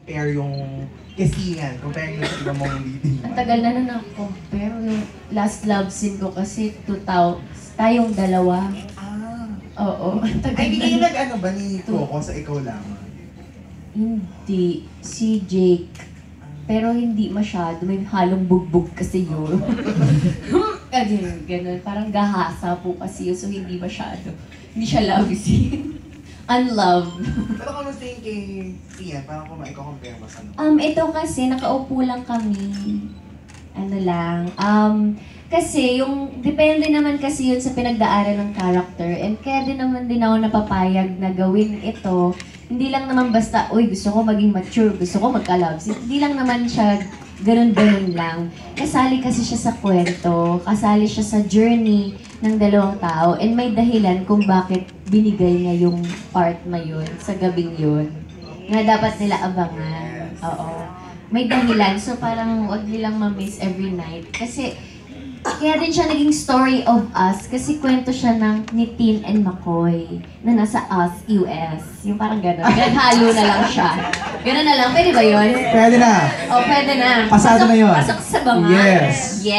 pair yung kasingan, comparing mo sa iba mong leading Ang man? tagal na nun ako. Pero yung last love scene ko kasi 2000, tayong dalawa. Ah. Oo, ang tagal Ay, hindi kayo na. nag-ano ba ni Coco sa ikaw lamang? Hindi. Si Jake. Pero hindi masyado. May halong bugbog kasi yun. Ganun. Parang gahasa po kasi yun. So hindi masyado. Hindi siya love scene. Unloved. Pero kamusta yung kay Ian? Parang kung maiko-compare mo sa ano? Ito kasi, nakaupo lang kami. Ano lang. Kasi yung, depende naman kasi yun sa pinagdaanan ng character. And kaya din naman din ako napapayag na gawin ito. Hindi lang naman basta, uy, gusto ko maging mature, gusto ko magka-love scene. Hindi lang naman siya ganun-ganun lang. Kasali kasi siya sa kwento, kasali siya sa journey ng dalawang tao, and may dahilan kung bakit binigay niya yung part na yun sa gabing yun. Na dapat nila abangan. Oo. May dahilan, so parang wag nilang ma-miss every night. Kasi, kaya din siya naging story of us kasi kwento siya ni Tin and McCoy na nasa Us, US. Yung parang gano'n. Naghalo na lang siya. Gano'n na lang. Pwede ba yun? Pwede na. O, pwede na. Pasado na yun. Pasok sa banga. Yes. Yes.